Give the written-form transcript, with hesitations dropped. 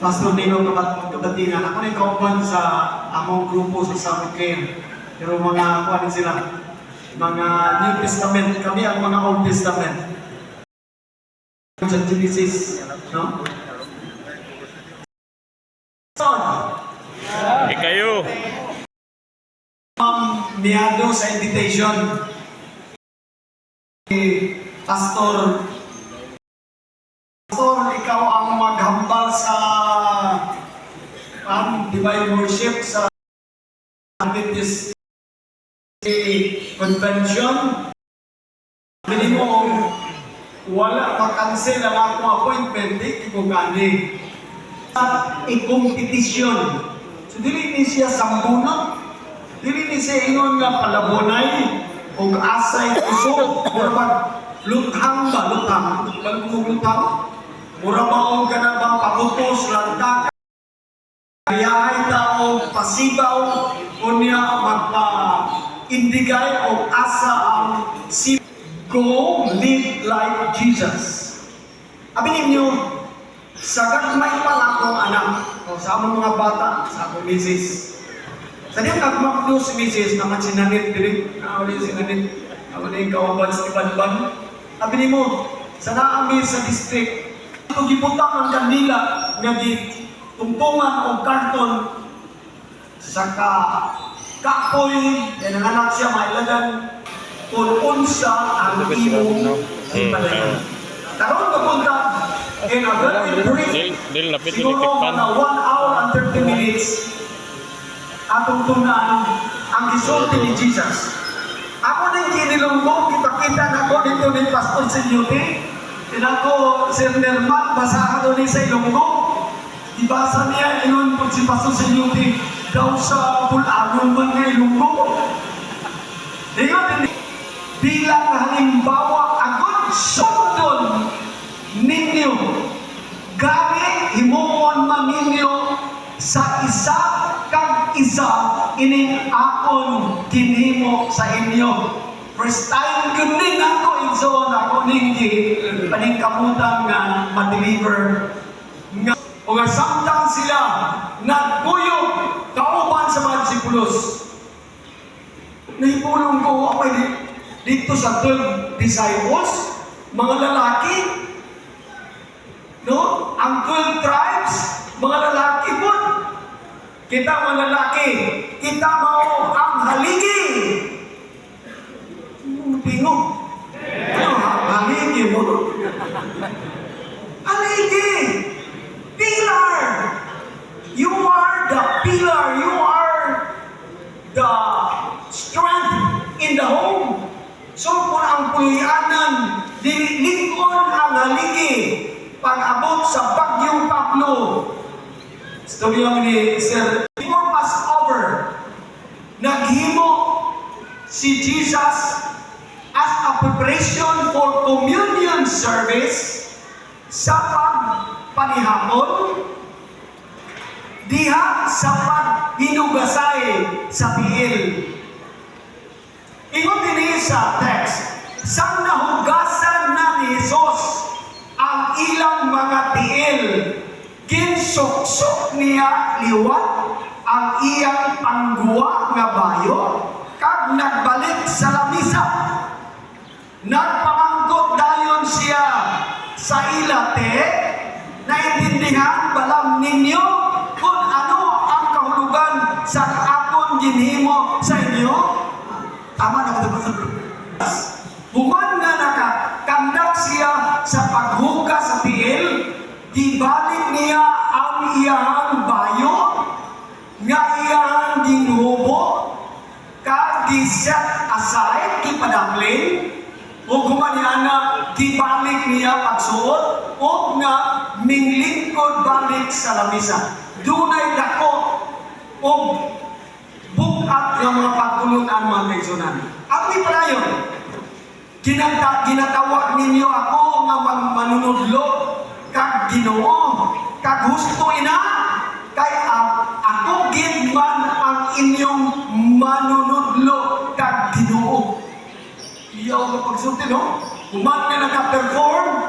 Pastor Nino Kabatingan. Ako na kauban sa among grupo sa Summit Care. Pero mga kuha sila, mga New Testament, kami ang mga Old Testament. Sa Genesis, no? Kayo. Niyado sa invitation. Pastor, ikaw ang maghambal sa divine worship sa Adventist Convention. Hindi mo wala makancel ang akong appointment, di ko gani. At i-competition. So, dili ni siya sambunot, dili ni siya ingon nga palabonay, o asay kusog, murabag luthang ba, luthang? Luthang? Murabag ka na bang pagutos, lantak, kayahay tao, pasibaw, o niya magpa-indigay o asa ang go live like Jesus. Abi ninyo, sagad may pala akong anak, o sa among mga bata, sa akong misis. Sa diyan nagmakdo si misis, naman sinanit din, nauli sinanit, ako na yung kawaban sa iban-iban. Abi ni mo, sa naami sa district, ito giputang ang kandila, nga tumpungan o karton, sa kapoy, yan ang anak siya, mailagan, kung unsa ang imo palayan. Karoon papunta, in a very brief, siguro na 1 hour and 30 minutes, atong tunaan ang gisulti ni Jesus. Ako din kinilunggo, kita-kita na ko dito ni Pastor Sinyuti, tinako Sir Nerman, basahan doon sa Ilonggo, ibasa niya inon po si Pastor Sinyuti, daw sa pulanon man nga Ilonggo. Ngayon, bilang halimbawa, agad sundon ninyo, gani himuon man ninyo sa isa kag isa ining akon kinhimo sa inyo. First time kunin ako igsoon ako ningi paningkamutan nga ma-deliver nga o nga samtang sila nagkuyog kauban sa mga disipulos. Nahipulong ko ako dito sa 12 disciples, mga lalaki, no? Ang 12 tribes, mga lalaki po. Kita mga lalaki, kita mo ang haligi. Bingo. Ano, haligi mo? Haligi. Pillar. You are the pillar. You are the strength in the home. So kung ang pulianan, lingkon ang haligi pag-abot sa Bagyong Pablo. Storya ni Sir, before Passover, naghimo si Jesus as a preparation for communion service sa pagpanihapon, diha sa paghinugasay sa tiil. Ingon din sa text, sang nahugasan na ni Jesus ang ilang mga tiil, ginsuksok niya liwat ang iyang pangguwa nga bayo, kag nagbalik sa lamisa. Nagpamangkot dayon siya sa ilate, naintindihan balam ninyo kung ano ang kahulugan sa akon ginhimo sa inyo. Tama na ko ito. Human nga nakakandak siya sa paghuga sa tiil, gibalik niya ang iyang bayo, nga iyang ginubo, kag giset aside, gipadakling, o kumaniana, gibalik niya pagsuot, o nga minglingkod balik sa lamisa. Dunay dako, o bukat ng mga pagtulunan mga kaisunan. At di pala yun, ginatawag ninyo ako nga manunudlo kag Ginoo, kag husto ina, kay ako gid man ang inyong manunudlo kag Ginoo. Iyaw nga pagsulti, no? Kuman nga naka-perform,